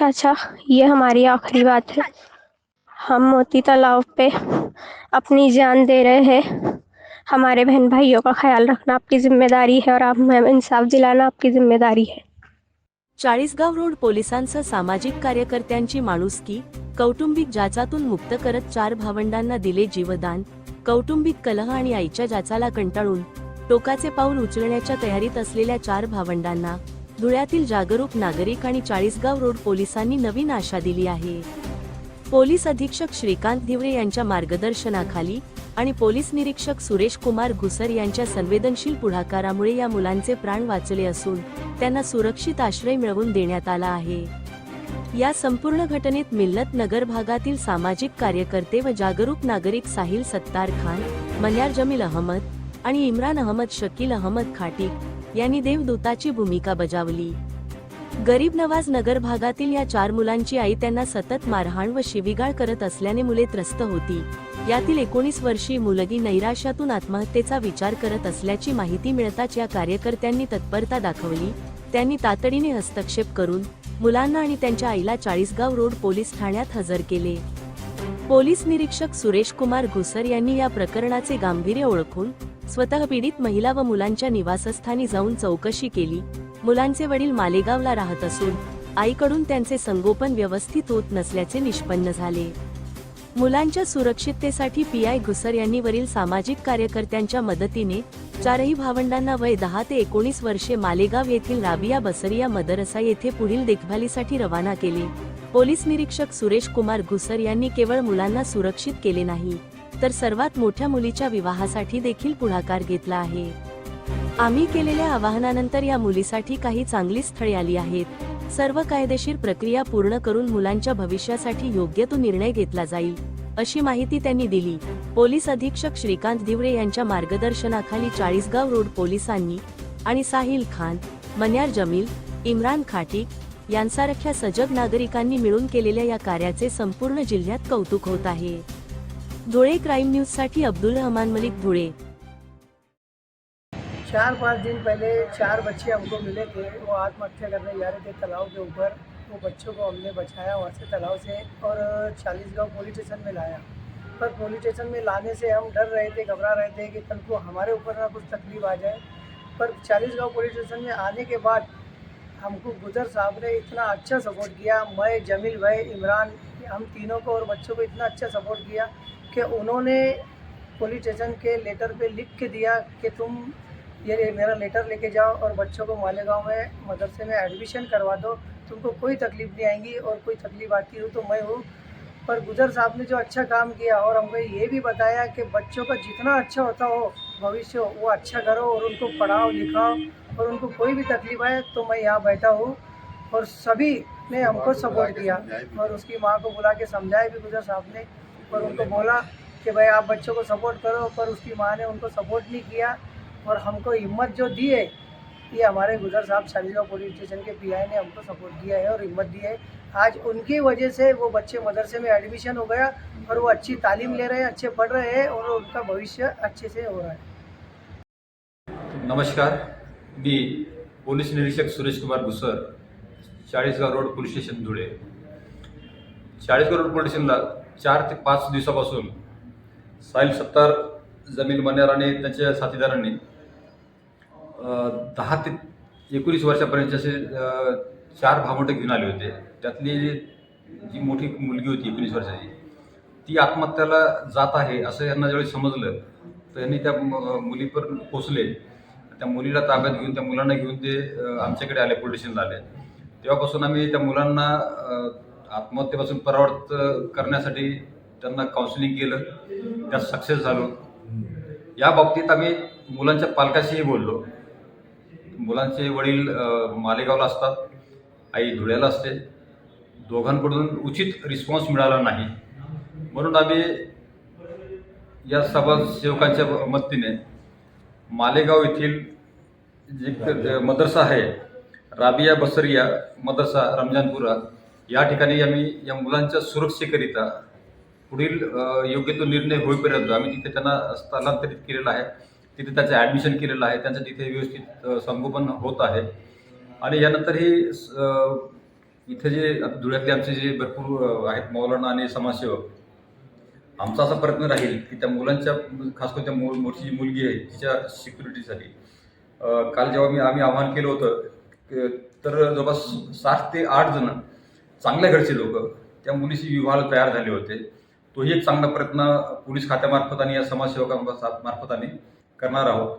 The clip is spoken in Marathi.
चाचा, ये हमारी आखिरी बात है। हम मोती तालाब पे अपनी जान दे रहे हैं। हमारे बहन भाइयों का ख्याल रखना आपकी जिम्मेदारी है और आप हमें इंसाफ दिलाना आपकी जिम्मेदारी है। चाळीसगाव रोड पोलिसांसह सामाजिक कार्यकर्त्यांची माणुसकी, कौटुंबिक जाचातून मुक्त करत 4 भावंडांना दिले जीवदान। कौटुंबिक कलह आणि आईच्या जाचाला कंटाळून टोकाचे पाऊल उचलण्याच्या तयारीत असलेल्या 4 भावंडांना धुळ्यातील जागरूक नागरिक आणि चाळीसगाव रोड पोलिसांनी नवीन आशा दिली आहे। पोलीस अधीक्षक श्रीकांत धिवरे यांच्या मार्गदर्शनाखाली आणि पोलीस निरीक्षक सुरेश कुमार घुसर यांच्या संवेदनशील पुढाकारामुळे या मुलांचे प्राण वाचले असून त्यांना सुरक्षित आश्रय मिळवून देण्यात आला आहे। या संपूर्ण घटनेत मिल्लत नगर भागातील सामाजिक कार्यकर्ते व जागरूक नागरिक साहिल सत्तार खान, मन्यार जमील अहमद आणि इम्रान अहमद शकील अहमद खाटिक यांनी देवदूताची भूमिका बजावली। गरीब नवाज नगर भागातील या 4 मुलांची आई त्यांना सतत मारहाण व शिवीगाळ करत असल्याने मुले त्रस्त होती। यातील 19 वर्षीय मुलगी नैराश्यातून आत्महत्येचा विचार करत असल्याची माहिती मिळताच या कार्यकर्त्यांनी तत्परता दाखवली। त्यांनी तातडीने हस्तक्षेप करून मुलांना आणि त्यांच्या आईला चाळीसगाव रोड पोलीस ठाण्यात हजर केले। पोलीस निरीक्षक सुरेश कुमार घुसर यांनी या प्रकरणाचे गांभीर्य ओळखून स्वतः पीडित महिला व मुलांच्या निवासस्थानी जाऊन चौकशी केली। मुलांचे वडील मालेगावला राहत असून आईकडून त्यांचे संगोपन व्यवस्थित होत नसल्याचे निष्पन्न झाले। मुलांच्या सुरक्षिततेसाठी पीआय घुसर यांनी वरील सामाजिक कार्यकर्त्यांच्या मदतीने 4ही भावंडांना वय 10 ते 19 वर्षे मालेगाव येथील राबिया बसरिया मदरसा येथे पुढील देखभालीसाठी रवाना केले। पोलीस निरीक्षक सुरेश कुमार घुसर यांनी केवळ मुलांना सुरक्षित केले नाही, तर सर्वात मोठ्या मुलीच्या विवाहासाठी देखील पुढाकार घेतला आहे। आम्ही केलेल्या आवाहनानंतर या मुलीसाठी काही चांगली स्थळे आली आहेत। सर्व कायदेशीर प्रक्रिया पूर्ण करून मुलांच्या भविष्यासाठी योग्य तो निर्णय घेतला जाईल, अशी माहिती त्यांनी दिली। पोलीस अधीक्षक श्रीकांत धिवरे यांच्या मार्गदर्शनाखाली चाळीसगाव रोड पोलिसांनी आणि साहिल खान, मन्यार जमील, इम्रान खाटिक यांसारख्या सजग नागरिकांनी मिळून केलेल्या या कार्याचे संपूर्ण जिल्ह्यात कौतुक होत आहे। धुळे क्राईम न्यूज साठी अब्दुल रहमान मलिक, धुळे। 4-5 दिन पहले 4 बच्चे हमको मिले थे। वो आत्महत्या करने जा रहे थे तालाब के ऊपर। वो बच्चों को हमने बचाया वहाँ से तालाब से और चालीसगांव पुलिस स्टेशन में लाया। पर पुलिस स्टेशन में लाने से हम डर रहे थे, घबरा रहे थे कि कल को हमारे ऊपर ना कुछ तकलीफ आ जाए। पर चालीसगांव पुलिस स्टेशन में आने के बाद हमको गुजर साहब ने इतना अच्छा सपोर्ट किया। मैं, जमील भाई, इमरान, हम तीनों को और बच्चों को इतना अच्छा सपोर्ट किया कि उन्होंने पुलिस स्टेशन के लेटर पे लिख के दिया कि तुम ये मेरा लेटर लेके जाओ और बच्चों को मालेगांव में मदरसे में एडमिशन करवा दो, तुमको कोई तकलीफ़ नहीं आएंगी और कोई तकलीफ़ आती हो तो मैं हूँ। पर गुजर साहब ने जो अच्छा काम किया और हमको ये भी बताया कि बच्चों का जितना अच्छा होता हो भविष्य वो अच्छा करो और उनको पढ़ाओ लिखाओ और उनको कोई भी तकलीफ़ आए तो मैं यहाँ बैठा हूँ। और सभी ने हमको सपोर्ट किया और उसकी माँ को बुला के समझाया भी गुजर साहब ने और उनको बोला कि भाई आप बच्चों को सपोर्ट करो। पर उसकी माँ ने उनको सपोर्ट नहीं किया और हमको हिम्मत जो दी है ये हमारे गुजर साहब चालीसगांव पुलिस स्टेशन के पीआई ने हमको सपोर्ट दिया है और हिम्मत दी है। आज उनकी वजह से वो बच्चे मदरसे में एडमिशन हो गया और वो अच्छी तालीम ले रहे हैं, अच्छे पढ़ रहे हैं और उनका भविष्य अच्छे से हो रहा है। नमस्कार, मी पोलीस निरीक्षक Suresh Kumar Ghusar, Chalisgaon road police station, Dhule. Chalisgaon road police स्टेशनला 4 ते 5 दिवसापासून साहिल सत्तार, जमील, मन्यार आणि त्यांच्या साथीदारांनी 10 ते 19 वर्षापर्यंत असे 4 भावंड घेऊन आले होते। त्यातली जी मोठी मुलगी होती 19 वर्षाची ती आत्महत्याला जात आहे असं यांना ज्यावेळी समजलं तर यांनी त्या मुलीवर पोचले। त्या मुलीला ताब्यात घेऊन त्या मुलांना घेऊन ते आमच्याकडे आले, पोलीस स्टेशनला आले। तेव्हापासून आम्ही त्या मुलांना आत्महत्येपासून परावृत्त करण्यासाठी त्यांना काउन्सिलिंग केलं, त्यात सक्सेस झालो। या बाबतीत आम्ही मुलांच्या पालकाशीही बोललो। मुलांचे वडील मालेगावला असतात, आई धुळ्याला असते। दोघांकडून उचित रिस्पॉन्स मिळाला नाही, म्हणून आम्ही या समाजसेवकांच्या मदतीने मालेगाव येथील जे मदरसा आहे राबिया बसरिया मदरसा रमजानपुरा या ठिकाणी आम्ही या मुलांच्या सुरक्षेकरिता पुढील योग्य तो निर्णय होईपर्यंत आम्ही तिथे त्यांना स्थलांतरित केलेलं आहे। तिथे त्याचं ॲडमिशन केलेलं आहे, त्यांचं तिथे व्यवस्थित संगोपन होत आहे। आणि यानंतर ही इथं जे धुळ्यातले आमचे जे भरपूर आहेत मौलाना आणि समाजसेवक, आमचा असा प्रयत्न राहील की त्या मुलांच्या, खास करून त्या मोठी जी मुलगी आहे तिच्या सिक्युरिटीसाठी काल जेव्हा आम्ही आवाहन केलं होतं तर जवळपास 7 ते 8 जण चांगल्या घरचे लोक त्या मुलीशी विवाहाला तयार झाले होते. तोही एक चांगला प्रयत्न पोलीस खात्यामार्फत आणि या समाजसेवकांमार्फत आम्ही करणार आहोत.